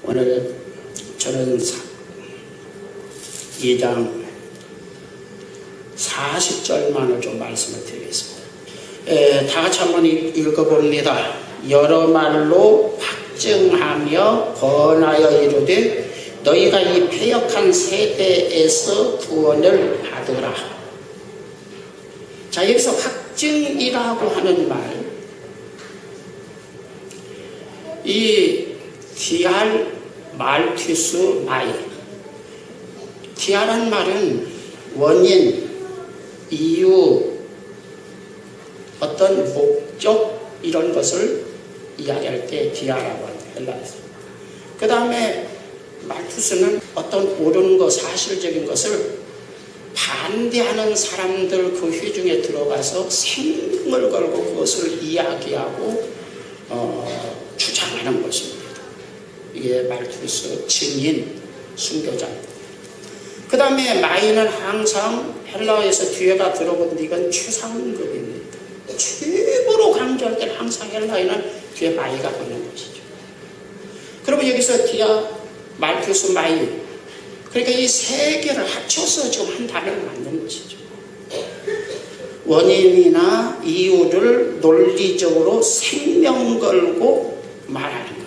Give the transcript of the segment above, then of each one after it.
오늘 저는 2장 40절만을 좀 말씀을 드리겠습니다. 다 같이 한번 읽어봅니다. 여러 말로 확증하며 권하여 이르되 너희가 이 패역한 세대에서 구원을 받으라. 자, 여기서 확증이라고 하는 말, 이 디알 말투스 마이, 디아란 말은 원인, 이유, 어떤 목적 이런 것을 이야기할 때 디아라고 합니다. 헬라에서. 그 다음에 말투스는 어떤 옳은 것, 사실적인 것을 반대하는 사람들 그 회중에 들어가서 생명을 걸고 그것을 이야기하고 주장하는 것입니다. 이게 말투스, 증인, 순교자입니다. 그 다음에 마이는 항상 헬라어에서 뒤에가 들어보는데 이건 최상급입니다. 최고로 강조할 때는 항상 헬라어에는 뒤에 마이가 붙는 것이죠. 그러면 여기서 디아, 말투스, 마이, 그러니까 이 세 개를 합쳐서 지금 한 단어를 만든 것이죠. 원인이나 이유를 논리적으로 생명 걸고 말하는 겁니다.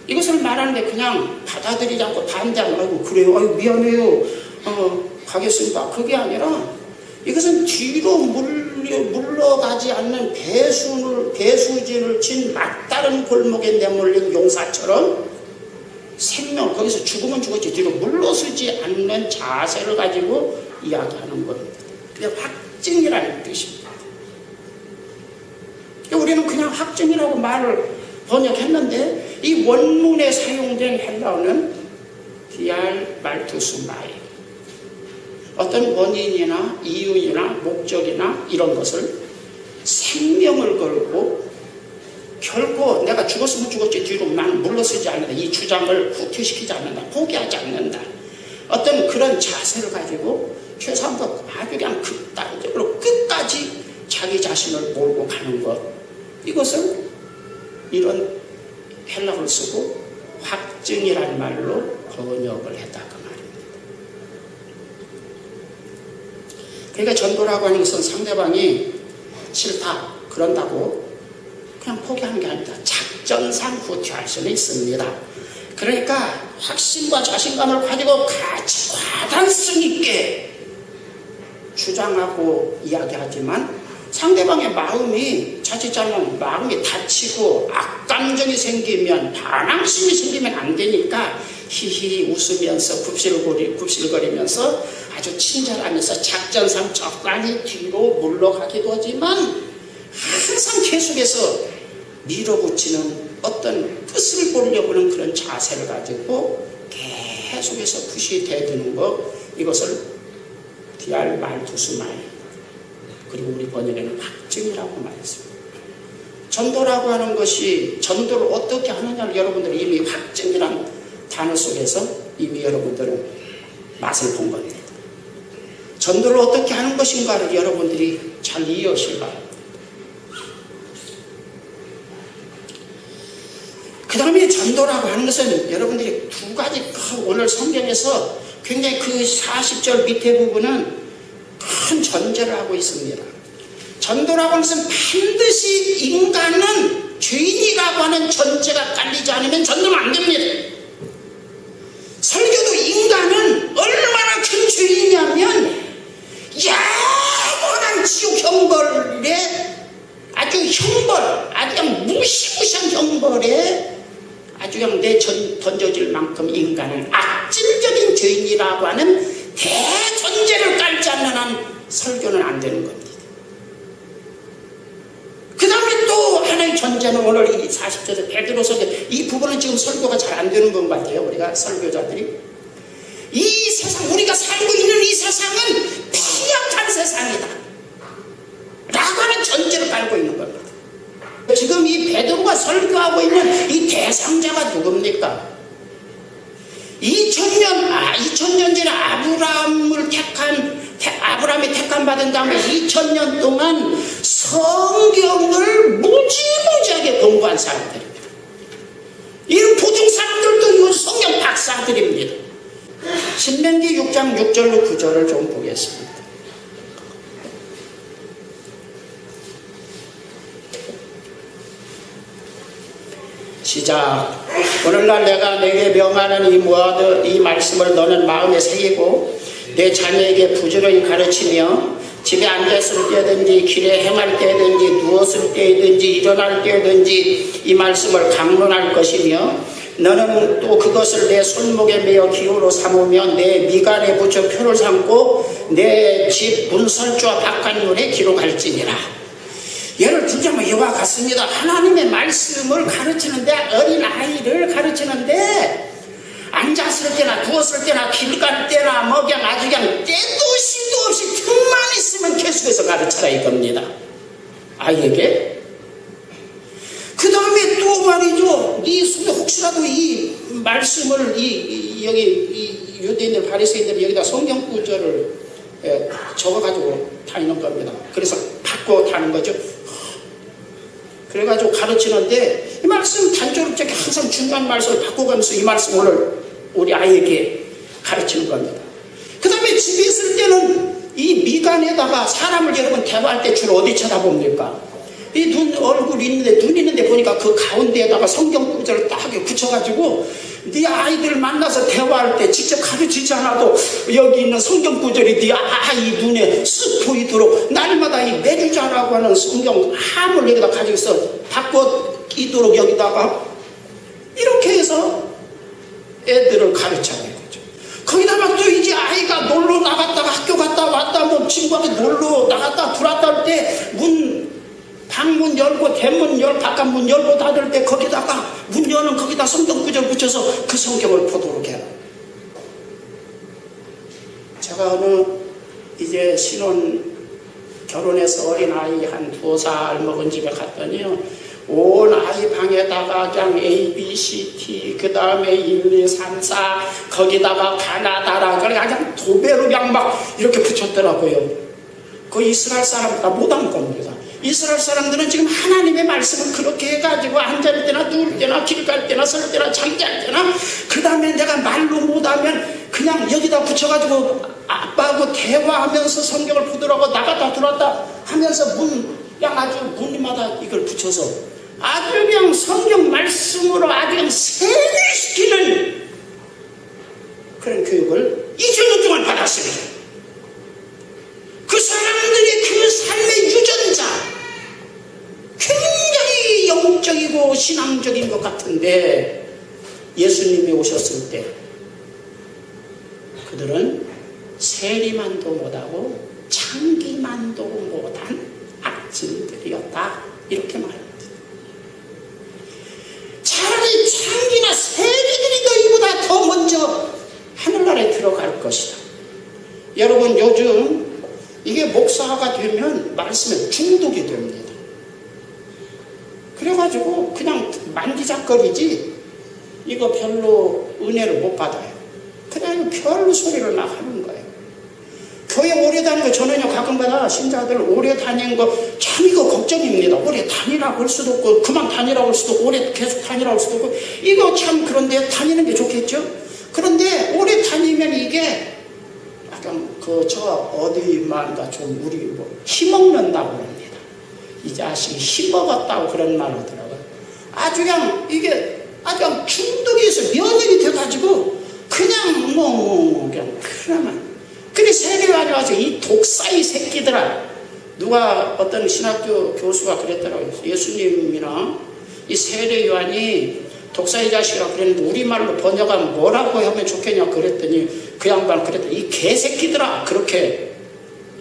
이것을 말하는데 그냥 받아들이지 않고 반대하고 아이고 그래요, 아이고 미안해요, 가겠습니다. 그게 아니라 이것은 뒤로 물러가지 않는 배수진을 친 막다른 골목에 내몰린 용사처럼 생명, 거기서 죽으면 죽었지 뒤로 물러서지 않는 자세를 가지고 이야기하는 겁니다. 그게 확증이라는 뜻입니다. 우리는 그냥 확증이라고 말을 번역했는데 이 원문에 사용된 헬라어는 디알 말투스 마이, 어떤 원인이나 이유나 목적이나 이런 것을 생명을 걸고 결코 내가 죽었으면 죽었지 뒤로 나는 물러서지 않는다, 이 주장을 후퇴시키지 않는다, 포기하지 않는다, 어떤 그런 자세를 가지고 최상급 아주 그냥 극단적으로 끝까지 자기 자신을 몰고 가는 것, 이것을 이런 헬라어를 쓰고 확증이라는 말로 번역을 했다 그 말입니다. 그러니까 전도라고 하는 것은 상대방이 싫다 그런다고 그냥 포기하는 게 아닙니다. 작전상 후퇴할 수는 있습니다. 그러니까 확신과 자신감을 가지고 같이 과단성 있게 주장하고 이야기하지만 상대방의 마음이 자칫 잘못 마음이 다치고 악감정이 생기면, 반항심이 생기면 안 되니까 히히 웃으면서 굽실거리면서 아주 친절하면서 작전상 적당히 뒤로 물러가기도 하지만 항상 계속해서 밀어붙이는 어떤 끝을 보려고 하는 그런 자세를 가지고 계속해서 푸시 대드는 것, 이것을 디알 말투스 마이, 그리고 우리 번역에는 확증이라고 말했습니다. 전도라고 하는 것이, 전도를 어떻게 하느냐를 여러분들이 이미 확증이라는 단어 속에서 이미 여러분들은 맛을 본 겁니다. 전도를 어떻게 하는 것인가를 여러분들이 잘 이해하시기 바랍니다. 그 다음에 전도라고 하는 것은 여러분들이 두 가지, 오늘 성경에서 굉장히 그 40절 밑에 부분은 큰 전제를 하고 있습니다. 전도라고 하는 것은 반드시 인간은 죄인이라고 하는 전제가 깔리지 않으면 전도는 안 됩니다. 설교도 인간은 얼마나 큰 죄인이냐면 영원한 지옥 형벌에 아주 그냥 무시무시한 형벌에 아주 그냥 던져질 만큼 인간은 악질적인 죄인이라고 하는 대전제를 깔지 않는 한 설교는 안 되는 겁니다. 그 다음에 또 하나의 전제는 오늘 이 40절에 베드로서 이 부분은 지금 설교가 잘 안 되는 것 같아요. 우리가 설교자들이 이 세상, 우리가 살고 있는 이 세상은 패역한 세상이다 라고 하는 전제를 깔고 있는 겁니다. 지금 이 베드로가 설교하고 있는 이 대상자가 누굽니까? 2000년 전에 아브라함이 택함 받은 다음에 2000년 동안 성경을 무지무지하게 공부한 사람들입니다. 이런 부정사람들 싸드립니다. 신명기 6장 6절로 9절을 좀 보겠습니다. 시작. 오늘날 내가 내게 명하는 이 모아드 이 말씀을 너는 마음에 새기고 내 자녀에게 부지런히 가르치며 집에 앉았을 때든지 길에 행할 때든지 누웠을 때든지 일어날 때든지 이 말씀을 강론할 것이며 너는 또 그것을 내 손목에 매어 기호로 삼으며 내 미간에 붙여 표를 삼고 내 집 문설주와 바깥문에 기록할지니라. 예를 들자면 이와 같습니다. 하나님의 말씀을 가르치는데, 어린아이를 가르치는데 앉았을 때나 누웠을 때나 길 갈 때나 뭐 그냥 아주 그냥 때도 시도 없이 틈만 있으면 계속해서 가르쳐라 이겁니다. 아이에게. 그 다음에 또 말이죠. 네 속에 혹시라도 이 말씀을 여기 이 유대인들 바리새인들이 여기다 성경 구절을 적어가지고 다니는 겁니다. 그래서 바꿔 다는 거죠. 그래가지고 가르치는데 이 말씀 단조롭게 항상 중간 말씀을 바꿔가면서 이 말씀 오늘 우리 아이에게 가르치는 겁니다. 그 다음에 집에 있을 때는 이 미간에다가 사람을 여러분 대화할 때 주로 어디 쳐다봅니까? 이 얼굴 있는데, 눈 있는데 보니까 그 가운데에다가 성경 구절을 딱 붙여가지고 네 아이들 만나서 대화할 때 직접 가르치지 않아도 여기 있는 성경 구절이 네 아이 눈에 쓱 보이도록 날마다 이 매주자라고 하는 성경 함을 여기다 가지고서 바꿔 끼도록 여기다가 이렇게 해서 애들을 가르쳐야 거죠. 거기다가 또 이제 아이가 놀러 나갔다가 학교 갔다 왔다 뭐 친구한테 놀러 나갔다 들어왔다 할 때 방문 열고 대문 열고 바깥문 열고 닫을 때 거기다가 문 여는 거기다 성경 구절 붙여서 그 성경을 보도록 해라. 제가 어느 이제 신혼 결혼해서 어린아이 한 2살 먹은 집에 갔더니요, 온 아이 방에다가 그냥 A, B, C, T 그 다음에 1, 2, 3, 4 거기다가 가나다라 그냥 도배로 그냥 막 이렇게 붙였더라고요. 그 이스라엘 사람 다 못한 겁니다. 이스라엘 사람들은 지금 하나님의 말씀을 그렇게 해가지고 앉을 때나 누울 때나 길 갈 때나 설 때나 잠잘 때나 그 다음에 내가 말로 못하면 그냥 여기다 붙여가지고 아빠하고 대화하면서 성경을 보더라고 나갔다 들어왔다 하면서 그냥 아주 문마다 이걸 붙여서 아주 그냥 성경 말씀으로 아주 그냥 세뇌시키는 그런 교육을 2년 동안 받았습니다. 그 사람들이 그 삶의 유전자 굉장히 영적이고 신앙적인 것 같은데 예수님이 오셨을 때 그들은 세리만도 못하고 창기만도 못한 악질들이었다 이렇게 말합니다. 차라리 창기나 세리들이 너희보다 더 먼저 하늘나라에 들어갈 것이다. 여러분 요즘 이게 목사가 되면 말씀에 중독이 됩니다. 그래가지고 그냥 만지작거리지 이거 별로 은혜를 못 받아요. 그냥 별로 소리를 막 하는 거예요. 교회 오래 다니는 거 저는요 가끔가다 신자들 오래 다니는 거 참 이거 걱정입니다. 오래 다니라고 할 수도 없고 그만 다니라고 할 수도 없고 오래 계속 다니라고 할 수도 없고 이거 참 그런데 다니는 게 좋겠죠. 그런데 오래 다니면 이게 저 어디만가 좀 우리 뭐 힘먹는다고 합니다. 이 자식이 힘먹었다고 그런 말 하더라고요. 아주 그냥 이게 아주 그냥 중독에서 면역이 돼가지고 그냥 그냥 그러면 근데 세례관이 와서 이 독사이 새끼들아 누가 어떤 신학교 교수가 그랬더라고요. 예수님이랑 이 세례요한이 독사의 자식이라고 그랬는데 우리말로 번역하면 뭐라고 하면 좋겠냐 그랬더니 그 양반 그랬더니 이 개새끼들아 그렇게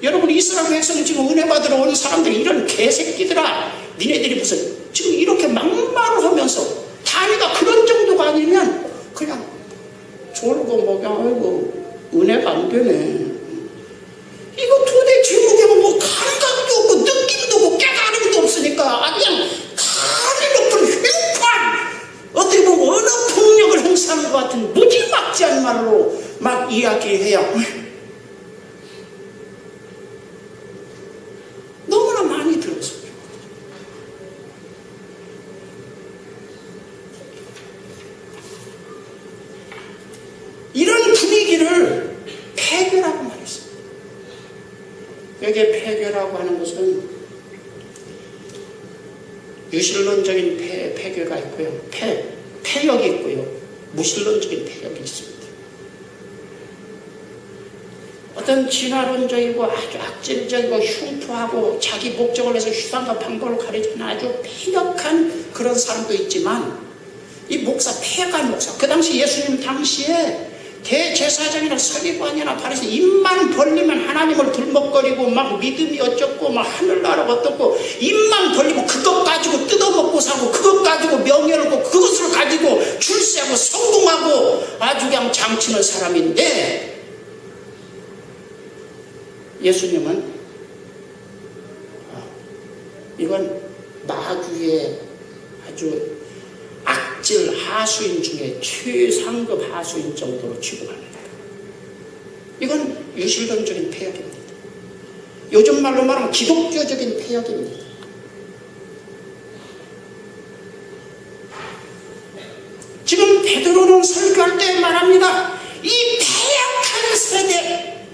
여러분 이스라엘 백성은 지금 은혜 받으러 오는 사람들이 이런 개새끼들아 니네들이 무슨 지금 이렇게 막말을 하면서 다리가 그런 정도가 아니면 그냥 졸고 뭐 그냥 아이고 은혜가 안 되네 이거 도대체 뭐 감각도 없고 느낌도 없고 깨달음도 없으니까 그냥 가리 높은 횡판 어떻게 보면 언어 폭력을 행사하는 것 같은 무지막지한 말로 막 이야기해야 너무나 많이 들었어요. 여기를 폐교라고 말했습니다. 여기에 폐교라고 하는 것은 유실론적인 폐교가 있고요. 폐역이 있고요. 무실론적인 폐역이 있습니다. 어떤 진화론적이고 아주 악질적이고 흉포하고 자기 목적을 위해서 수단과 방법을 가리키는 아주 폐역한 그런 사람도 있지만, 이 목사, 폐역한 목사, 그 당시 예수님 당시에 대제사장이나 서기관이나 바리새 입만 벌리면 하나님을 들먹거리고 막 믿음이 어쩌고 막 하늘나라가 어떻고 입만 벌리고 그것 가지고 뜯어먹고 사고 그것 가지고 명예를 얻고 그것을 가지고 출세하고 성공하고 아주 그냥 장치는 사람인데, 예수님은 이건 마귀의 아주 악질 하수인 중에 최상급 하수인 정도로 취급합니다. 이건 유실론적인 폐역입니다. 요즘 말로 말하면 기독교적인 폐역입니다. 지금 베드로는 설교할 때 말합니다. 이 폐역한 세대,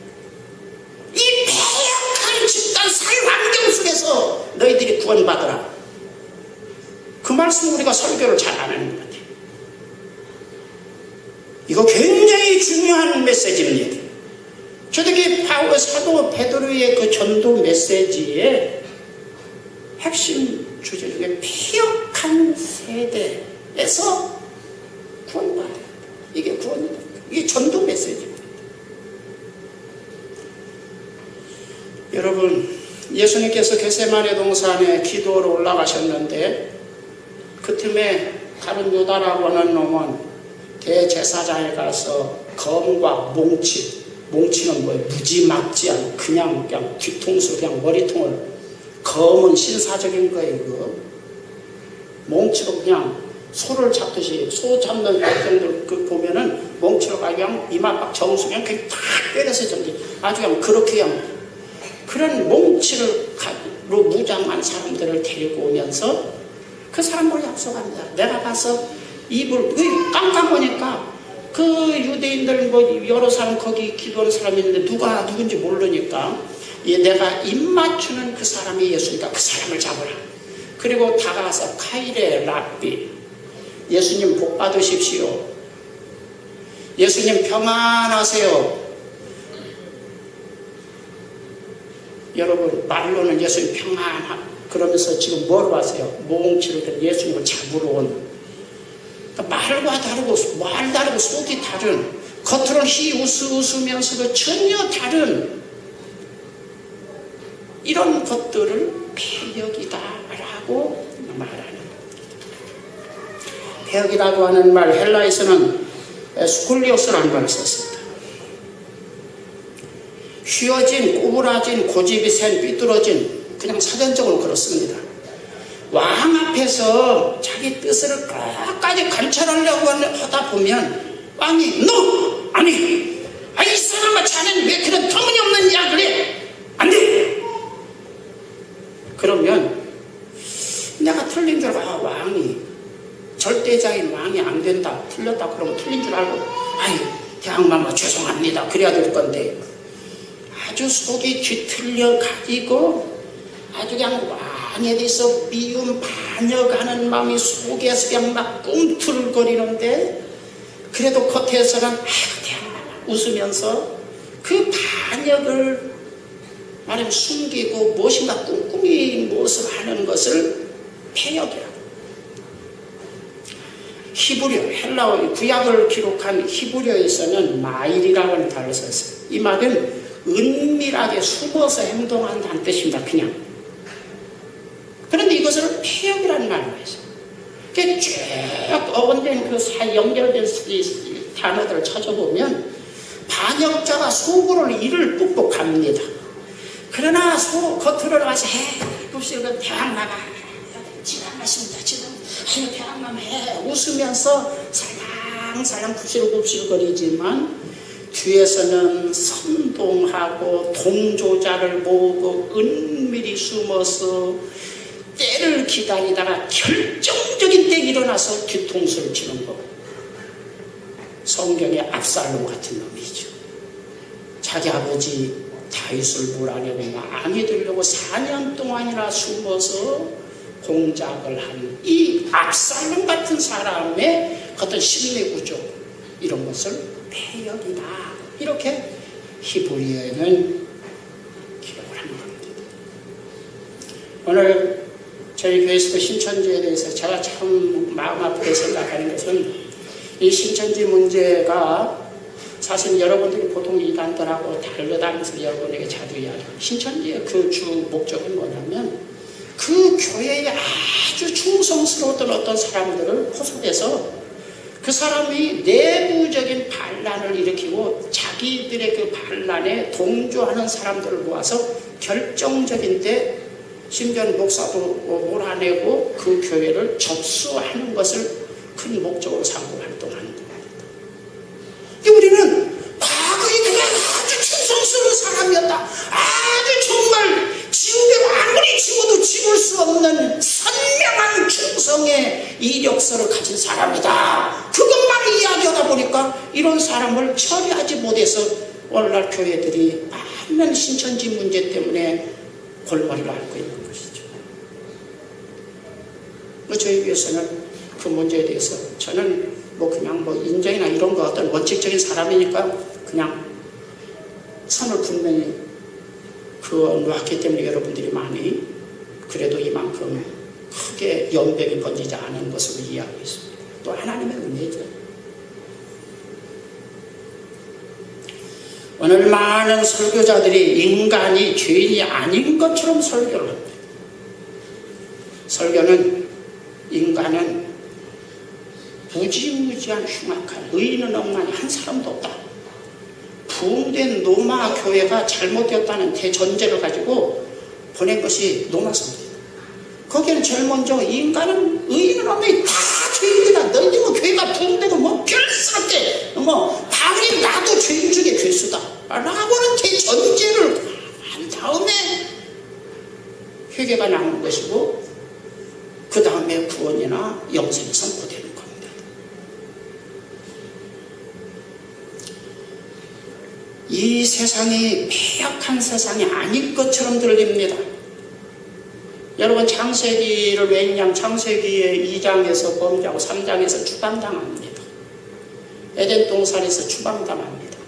이 폐역한 집단 사회 환경 속에서 너희들이 구원받으라. 그 말씀 우리가 설교를 잘 안 하는 것 같아요. 이거 굉장히 중요한 메시지입니다. 저기 사도 베드로의 그 전도 메시지의 핵심 주제 중에 폐역한 세대에서 구원받아야, 이게 구원입니다. 이게 전도 메시지입니다. 여러분, 예수님께서 겟세마네 동산에 기도로 올라가셨는데 그 틈에 다른 유다라고 하는 놈은 대제사장에 가서 검과 몽치는 뭐예요? 무지막지한 그냥 뒤통수 그냥 머리통을, 검은 신사적인 거예요. 이거 몽치로 그냥 소를 잡듯이, 소 잡는 백성들 그 보면은 몽치로 그냥 이마 딱 정수 그냥 탁 때려서 아주 그냥 그렇게 그냥 그런 몽치로 무장한 사람들을 데리고 오면서 그 사람으로 약속합니다. 내가 가서 입을 깜깜 보니까 그 유대인들 뭐 여러 사람 거기 기도하는 사람이 있는데 누가 누군지 모르니까 내가 입 맞추는 그 사람이 예수니까 그 사람을 잡으라. 그리고 다가가서 카이레 랍비, 예수님 복 받으십시오. 예수님 평안하세요. 여러분, 말로는 예수님 평안하 그러면서 지금 뭐로 하세요? 몽치로 예수님을 잡으러 온, 말과 다르고 말 다르고 속이 다른, 겉으로는 웃으면서도 전혀 다른 이런 것들을 폐역이다라고 말하는 겁니다. 폐역이라고 하는 말, 헬라에서는 스콜리오스라는 말을 썼습니다. 휘어진, 꼬부라진, 고집이 센, 삐뚤어진, 그냥 사전적으로 그렇습니다. 왕 앞에서 자기 뜻을 끝까지 관철하려고 하다 보면 왕이 너! 아니! 이 사람아, 자네는 왜 그런 터무니없는 이야기를 해? 안 돼! 그러면 내가 틀린 줄 알고, 왕이 절대자인 왕이 안 된다, 틀렸다 그러면 틀린 줄 알고 대왕마마 죄송합니다 그래야 될 건데, 아주 속이 뒤틀려 가지고 아주 그냥 왕에 대해서 미움 반역하는 마음이 속에서 그냥 막 꿈틀거리는데, 그래도 겉에서는 대왕마마 웃으면서 그 반역을 말하면 숨기고 무엇인가 꿍꿍이 무엇을 하는 것을 폐역이라고. 히브리어, 헬라어 구약을 기록한 히브리어에서는 마일이라고 하는 단어를 썼어요. 이 말은 은밀하게 숨어서 행동한다는 뜻입니다. 그냥. 그런데 이것을 폐역이라는 말로 해서 쭉 어원된 그 연결된 단어들을 찾아보면 반역자가 속으로 이를 뿍뿍 갑니다. 그러나 겉으로 와서 굽실고 대왕마마 지나가십니다. 지금 대왕마마 웃으면서 살랑살랑 굽실거리지만 뒤에서는 선동하고 동조자를 모으고 은밀히 숨어서 때를 기다리다가 결정적인 때가 일어나서 뒤통수를 치는 거. 성경의 압살롬 같은 놈이죠. 자기 아버지 다윗을 몰아내고 왕이 되려고 4년 동안이나 숨어서 공작을 한 이 압살롬 같은 사람의 어떤 심리 구조, 이런 것을 패역이다, 이렇게 히브리어에는 기록을 하는 겁니다. 오늘 저희 교회에서도 신천지에 대해서 제가 참 마음 아프게 생각하는 것은, 이 신천지 문제가 사실 여러분들이 보통 이단들하고 다르다면서 여러분에게 자주 이야기해요. 신천지의 그 주 목적은 뭐냐면, 그 교회에 아주 충성스러웠던 어떤 사람들을 포섭해서 그 사람이 내부적인 반란을 일으키고 자기들의 그 반란에 동조하는 사람들을 모아서 결정적인데, 심지어는 목사도 몰아내고 그 교회를 접수하는 것을 큰 목적으로 삼고 활동하는 겁니다. 근데 우리는 과거에 그가 아주 충성스러운 사람이었다, 아주 정말 지우개로 아무리 지워도 지울 수 없는 선명한 충성의 이력서를 가진 사람이다, 그것만 이야기하다 보니까 이런 사람을 처리하지 못해서 오늘날 교회들이 많은 신천지 문제 때문에 골머리를 앓고 있는 것이죠. 저희 교회에서는 그 문제에 대해서 저는 그냥 인정이나 이런 거 어떤 원칙적인 사람이니까 그냥 선을 분명히 놓았기 때문에 여러분들이 많이 그래도 이만큼 크게 연백이 번지지 않은 것으로 이해하고 있습니다. 또 하나님의 은혜죠. 오늘 많은 설교자들이 인간이 죄인이 아닌 것처럼 설교를 합니다. 설교는 인간은 무지무지한 흉악한, 의인은 억만이 한 사람도 없다, 부흥된 노마 교회가 잘못되었다는 대전제를 가지고 보낸 것이 노마서입니다. 거기에는 제일 먼저 인간은 의인은 없네, 다 죄인이다, 너희들 교회가 부흥되고 별스럽게 다음에 나도 죄인 중에 괴수다 라고는 대전제를 한 다음에 회개가 나오는 것이고, 그 다음에 구원이나 영생이 선포되는 겁니다. 이 세상이 폐역한 세상이 아닐 것처럼 들립니다. 여러분, 창세기를 왜냐면 창세기의 2장에서 범죄하고 3장에서 추방당합니다. 에덴 동산에서 추방당합니다.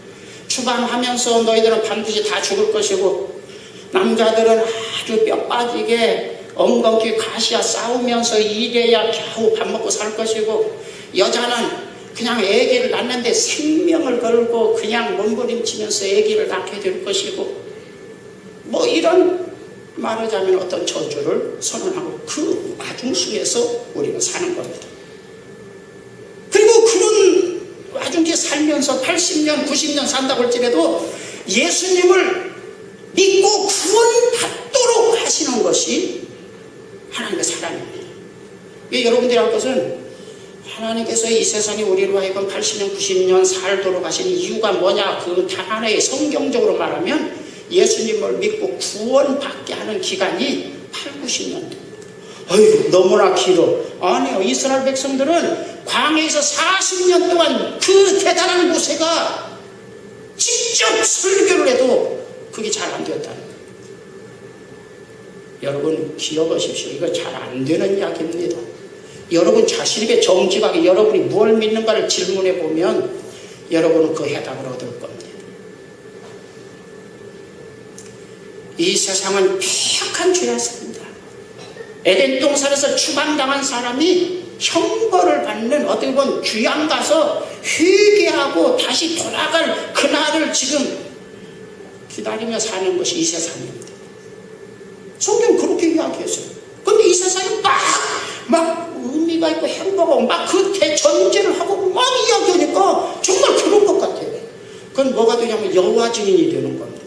추방하면서 너희들은 반드시 다 죽을 것이고, 남자들은 아주 뼈 빠지게 엉겅퀴 가시와 싸우면서 일해야 겨우 밥 먹고 살 것이고, 여자는 그냥 아기를 낳는데 생명을 걸고 그냥 몸부림치면서 아기를 낳게 될 것이고, 이런 말하자면 어떤 저주를 선언하고 그 와중 속에서 우리는 사는 겁니다. 그리고 그런 와중에 살면서 80년, 90년 산다고 할지라도 예수님을 믿고 구원받도록 하시는 것이 하나님의 사랑입니다. 여러분들이 할 것은, 하나님께서 이 세상에 우리로 하여금 80년, 90년 살도록 하신 이유가 뭐냐, 그 단 하나의 성경적으로 말하면 예수님을 믿고 구원받게 하는 기간이 8, 90년입니다. 어휴, 너무나 길어. 아니요, 이스라엘 백성들은 광야에서 40년 동안 그 대단한 모세가 직접 설교를 해도 그게 잘 안 되었다는 거예요. 여러분 기억하십시오. 이거 잘 안 되는 이야기입니다. 여러분 자신에게 정직하게 여러분이 무엇을 믿는가를 질문해 보면 여러분은 그 해답을 얻을 겁니다. 이 세상은 폐역한 죄였습니다. 에덴 동산에서 추방당한 사람이 형벌을 받는, 어떻게 보면 귀양 가서 회개하고 다시 돌아갈 그날을 지금 기다리며 사는 것이 이 세상입니다. 성경 그렇게 이야기했어요. 근데 이 세상이 막 의미가 있고 행복하고 막 그 대전제를 하고 막 이야기하니까 정말 그런 것 같아요. 그건 뭐가 되냐면 여호와 증인이 되는 겁니다.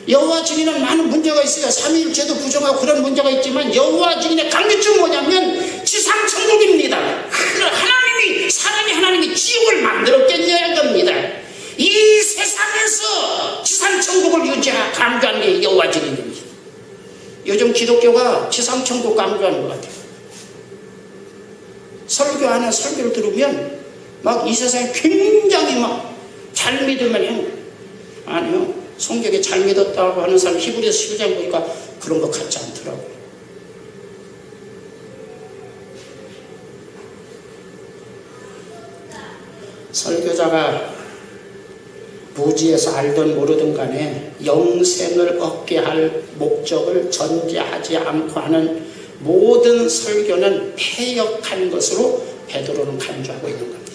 여호와 증인은 많은 문제가 있어요. 삼위일체도 부정하고 그런 문제가 있지만, 여호와 증인의 강력점은 뭐냐면 지상천국입니다. 하나님이, 사람이 하나님이 지옥을 만들었겠냐는 겁니다. 이 세상에서 지상천국을 강조하는 게 여호와 증인입니다. 요즘 기독교가 지상천국 강조하는 것 같아요. 설교하는 설교를 들으면 막 이 세상에 굉장히 막 잘 믿으면 해. 아니요. 성경에 잘 믿었다고 하는 사람 히브리서 12장 보니까 그런 것 같지 않더라고요. 설교자가 무지에서 알든 모르든 간에 영생을 얻게 할 목적을 전제하지 않고 하는 모든 설교는 패역한 것으로 베드로는 간주하고 있는 겁니다.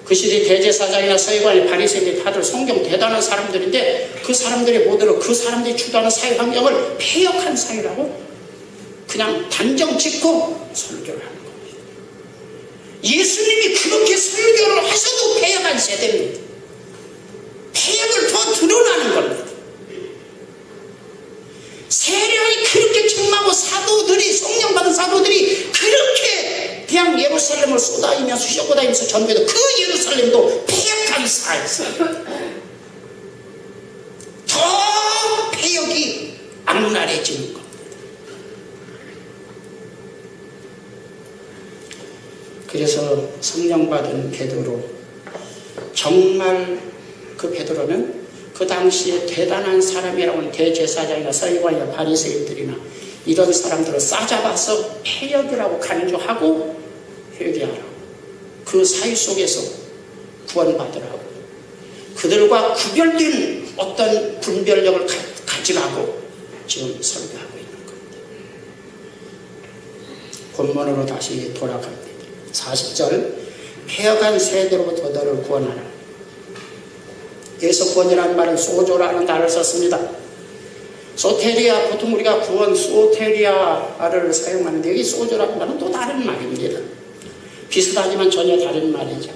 그 시대 대제사장이나 서기관이 바리새인이 다들 성경 대단한 사람들인데 그 사람들이 모두로 그 사람들이 주도하는 사회 환경을 패역한 사회라고 그냥 단정 짓고 설교를 하는 겁니다. 예수님이 그렇게 설교를 하셔도 패역한 세대입니다. 패역을 더 드러나는 겁니다. 세력이 그렇게 충만하고 사도들이 성령 받은 사도들이 그렇게 그냥 예루살렘을 쏟아이면서 휘젓고다니면서 전부해도 그 예루살렘도 패역한 사회였어요. 더 패역이 악랄해지는 겁니다. 그래서 성령 받은 베드로, 정말 그 베드로는 그 당시에 대단한 사람이라고는 대제사장이나 서기관이나 바리새인들이나 이런 사람들을 싸잡아서 패역이라고 간주하고 회개하라고, 그 사회 속에서 구원받으라고, 그들과 구별된 어떤 분별력을 가지라고 지금 설교하고 있는 겁니다. 본문으로 다시 돌아갑니다. 40절, 패역한 세대로부터 너를 구원하라. 여기서 구원이라는 말은 소조라는 단어를 썼습니다. 소테리아, 보통 우리가 구원 소테리아를 사용하는데 여기 소조라는 말은 또 다른 말입니다. 비슷하지만 전혀 다른 말이죠.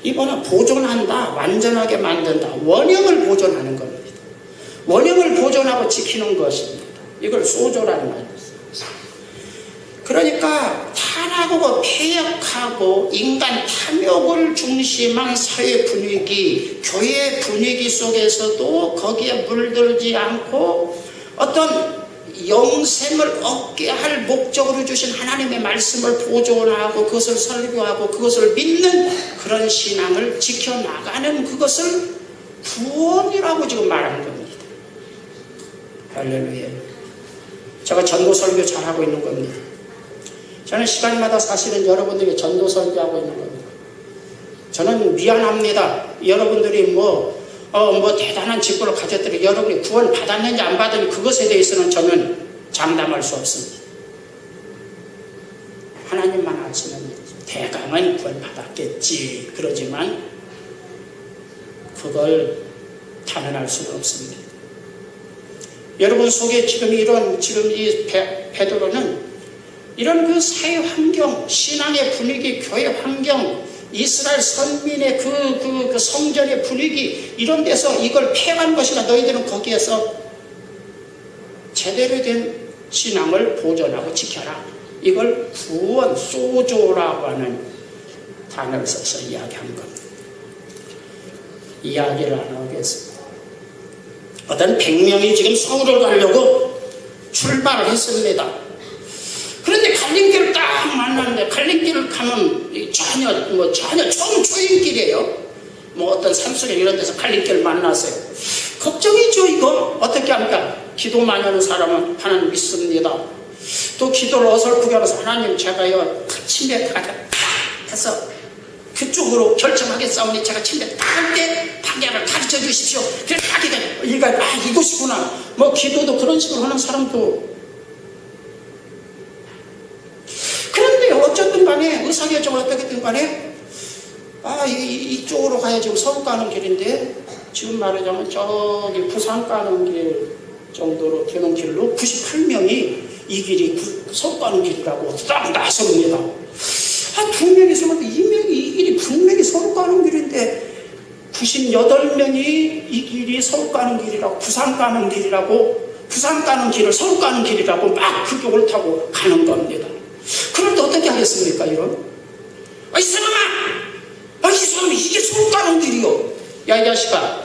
이번에 보존한다, 완전하게 만든다, 원형을 보존하는 겁니다. 원형을 보존하고 지키는 것입니다. 이걸 소조라는 말입니다. 그러니까 타락하고 폐역하고 인간 탐욕을 중심한 사회 분위기, 교회 분위기 속에서도 거기에 물들지 않고 어떤 영생을 얻게 할 목적으로 주신 하나님의 말씀을 보존하고 그것을 설교하고 그것을 믿는 그런 신앙을 지켜나가는 그것을 구원이라고 지금 말하는 겁니다. 할렐루야. 제가 전도 설교 잘하고 있는 겁니다. 저는 시간마다 사실은 여러분들이 전도 설교하고 있는 겁니다. 저는 미안합니다. 여러분들이 대단한 직분을 가졌더니 여러분이 구원 받았는지 안 받았는지 그것에 대해서는 저는 장담할 수 없습니다. 하나님만 아시는 대강은 구원 받았겠지. 그러지만 그걸 단언할 수는 없습니다. 여러분 속에 지금 이 베드로는 이런 그 사회 환경, 신앙의 분위기, 교회 환경, 이스라엘 선민의 그 성전의 분위기, 이런 데서 이걸 패한 것이나 너희들은 거기에서 제대로 된 신앙을 보존하고 지켜라. 이걸 구원, 소조라고 하는 단어를 써서 이야기한 겁니다. 이야기를 안 하겠습니다. 어떤 100명이 지금 서울을 가려고 출발을 했습니다. 그런데 갈림길을 딱 만났는데, 갈림길을 가면 전혀 초인길이에요. 어떤 산속에 이런 데서 갈림길을 만났어요. 걱정이죠, 이거. 어떻게 합니까? 기도 많이 하는 사람은 하나님 믿습니다. 또 기도를 어설프게 하면서 하나님 제가요, 침대 가자 해서 그쪽으로 결정하겠사오니 제가 침대 딱 때 방향을 가르쳐 주십시오. 그래서 이것이구나. 기도도 그런 식으로 하는 사람도. 그런데 어쨌든 간에 의사결정을 어떻게든 간에 이쪽으로 가야 지금 서울 가는 길인데, 지금 말하자면 저기 부산 가는 길 정도로 되는 길로 98명이 이 길이 서울 가는 길이라고 딱 나섭니다. 두 명이 있으면 이 길이 분명히 서울 가는 길인데 98명이 이 길이 서울 가는 길이라고, 부산 가는 길이라고, 부산 가는 길을 서울 가는 길이라고 막 그게 옳다고 가는 겁니다. 그럴 때 어떻게 하겠습니까, 이런? 이 사람아! 이 사람이 이게 서울 가는 길이요. 야, 이 자식아.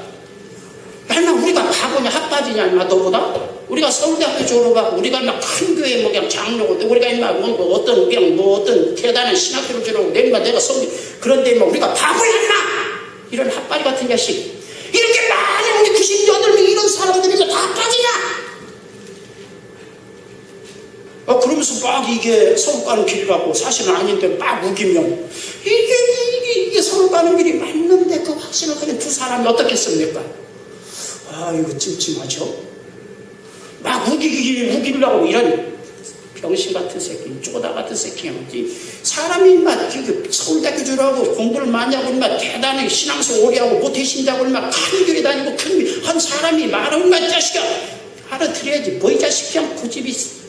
맨날 우리가 바보 학번이 핫바지냐 임마 너보다? 우리가 서울대학교 졸업하고 우리가 막 큰 교회 뭐 그냥 장로고 우리가 임마 뭐 어떤 그냥 뭐 어떤 대단한 신학교를 졸업하고 내가 서울 그런데 임마 우리가 바보야 임마 이런 핫바지 같은 자식 이렇게 많은 우리 98명 이런 사람들이 다 빠지냐? 그러면서 막 이게 서울 가는 길이라고 사실은 아닌데 막 우기면 이게 서울 가는 길이 맞는데 그 확신을 가진 두 사람이 어떻겠습니까? 이거 찜찜하죠? 막 우기려고 이런 병신 같은 새끼, 쪼다 같은 새끼야. 사람이 막 서울대학교 졸업하고 공부를 많이 하고 막 대단히 신앙생 오래 하고 모태신자고 막 큰 교회 다니고 한 사람이 말하고 막 자식아 알아들어야지. 뭐 이 자식 그냥 고집이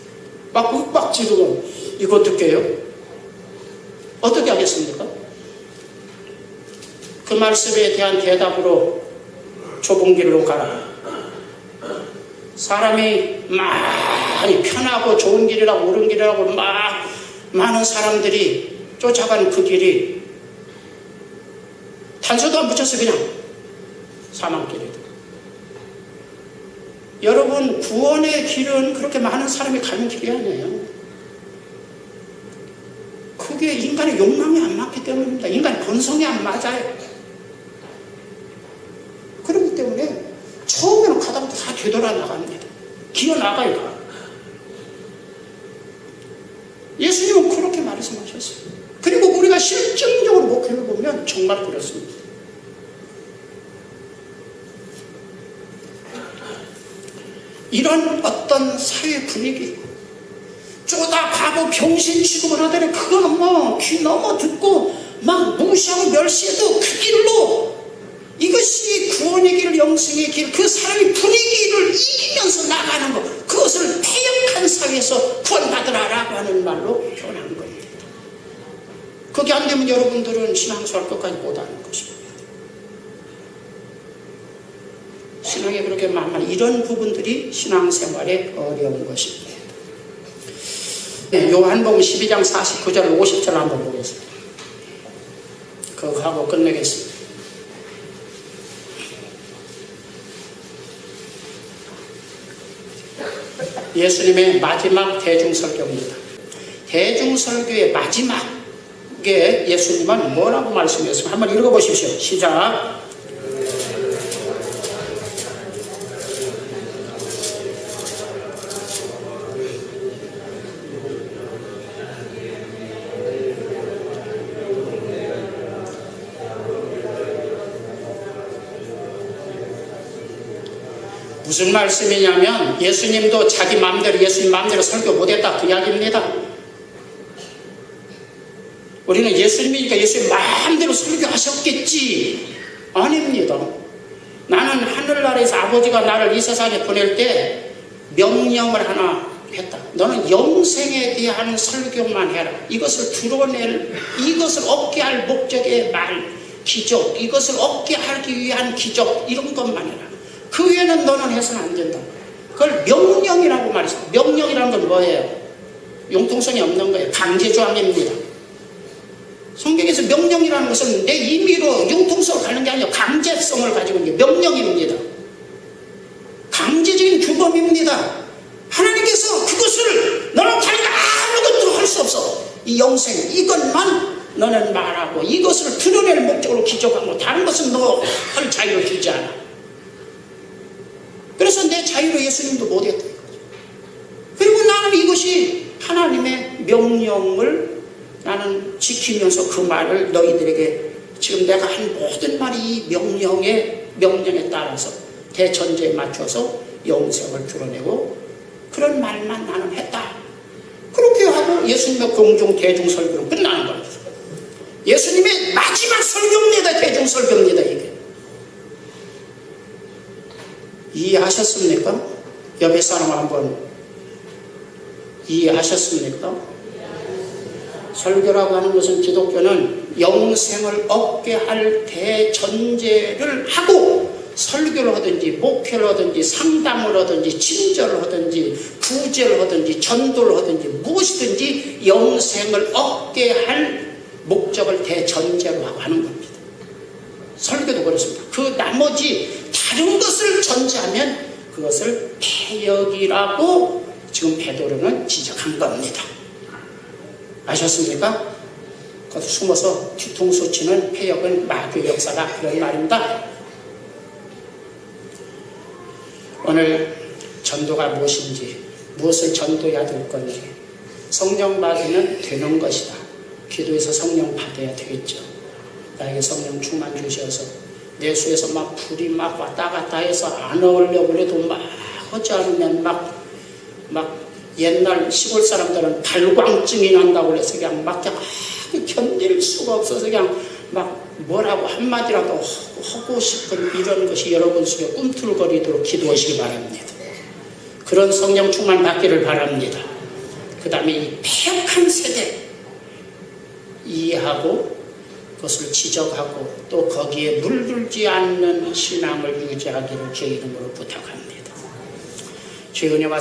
막 윽박 지르고 이거 어떻게 해요? 어떻게 하겠습니까? 그 말씀에 대한 대답으로 좁은 길로 가라. 사람이 많이 편하고 좋은 길이라고 옳은 길이라고 막 많은 사람들이 쫓아가는 그 길이 단서도 안 붙여서 그냥 사망길이다. 여러분 구원의 길은 그렇게 많은 사람이 가는 길이 아니에요. 그게 인간의 욕망이 안 맞기 때문입니다. 인간의 본성이 안 맞아요. 그렇기 때문에 처음에는 가다부터 다 되돌아 나갑니다. 기어 나가요. 다. 예수님은 그렇게 말씀하셨어요. 그리고 우리가 실증적으로 목회를 보면 정말 그렇습니다. 이런 어떤 사회 분위기 쪼다 바보 병신 취급을 하더니 그거는 뭐 귀 넘어 듣고 막 무시하고 멸시해도 그 길로 이것이 구원의 길, 영생의 길, 그 사람의 분위기를 이기면서 나가는 것, 그것을 폐역한 사회에서 구원받으라라고 하는 말로 표현한 겁니다. 그게 안 되면 여러분들은 신앙생활 끝까지 못하는 것입니다. 신앙에 그렇게 만만 이런 부분들이 신앙생활에 어려운 것입니다. 요한복음 12장 49절 50절 한번 보겠습니다. 그거 하고 끝내겠습니다. 예수님의 마지막 대중설교입니다. 대중설교의 마지막에 예수님은 뭐라고 말씀하셨습니까? 한번 읽어보십시오. 시작. 무슨 말씀이냐면 예수님도 자기 마음대로 예수님 마음대로 설교 못했다 그 이야기입니다. 우리는 예수님이니까 예수님 마음대로 설교하셨겠지. 아닙니다. 나는 하늘나라에서 아버지가 나를 이 세상에 보낼 때 명령을 하나 했다. 너는 영생에 대한 설교만 해라. 이것을 드러낼, 이것을 얻게 할 목적의 말, 기적, 이것을 얻게 하기 위한 기적, 이런 것만 해라. 그 외에는 너는 해서는 안 된다. 그걸 명령이라고 말했어요. 명령이라는 건 뭐예요? 융통성이 없는 거예요. 강제조항입니다. 성경에서 명령이라는 것은 내 임의로 융통성을 가는 게 아니라 강제성을 가지고 있는 게 명령입니다. 강제적인 규범입니다. 하나님께서 그것을 너는 자기가 아무것도 할 수 없어. 이 영생 이것만 너는 말하고 이것을 드러낼 목적으로 기적하고 다른 것은 너 할 자유를 주지 않아. 그래서 내 자유로 예수님도 못했다. 그리고 나는 이것이 하나님의 명령을 나는 지키면서 그 말을 너희들에게 지금 내가 한 모든 말이 이 명령에 따라서 대전제에 맞춰서 영생을 드러내고 그런 말만 나는 했다. 그렇게 하고 예수님의 공중 대중설교는 끝나는 겁니다. 예수님의 마지막 설교입니다. 대중설교입니다. 이게. 이해하셨습니까? 옆에 사람 한번 이해하셨습니까? 설교라고 하는 것은 기독교는 영생을 얻게 할 대전제를 하고 설교를 하든지 목회를 하든지 상담을 하든지 친절을 하든지 구제를 하든지 전도를 하든지 무엇이든지 영생을 얻게 할 목적을 대전제로 하고 하는 겁니다. 설교도 그렇습니다. 그 나머지 다른 것을 전제하면 그것을 폐역이라고 지금 베드로는 지적한 겁니다. 아셨습니까? 거기서 숨어서 뒤통수 치는 폐역은 마귀의 역사다, 그런 말입니다. 오늘 전도가 무엇인지, 무엇을 전도해야 될 건지, 성령 받으면 되는 것이다. 기도해서 성령 받아야 되겠죠. 나에게 성령 충만 주셔서 내 속에서 막 불이 막 왔다 갔다 해서 안 어울려고 해도 막 하지 않으면 막 옛날 시골 사람들은 발광증이 난다고 해서 그냥 막 견딜 수가 없어서 그냥 막 뭐라고 한마디라도 하고 싶은 이런 것이 여러분 속에 꿈틀거리도록 기도하시기 바랍니다. 그런 성령 충만 받기를 바랍니다. 그 다음에 이 폐역한 세대 이해하고 그것을 지적하고 또 거기에 물들지 않는 신앙을 유지하기를 주의 이름으로 부탁합니다. 주의 은혜와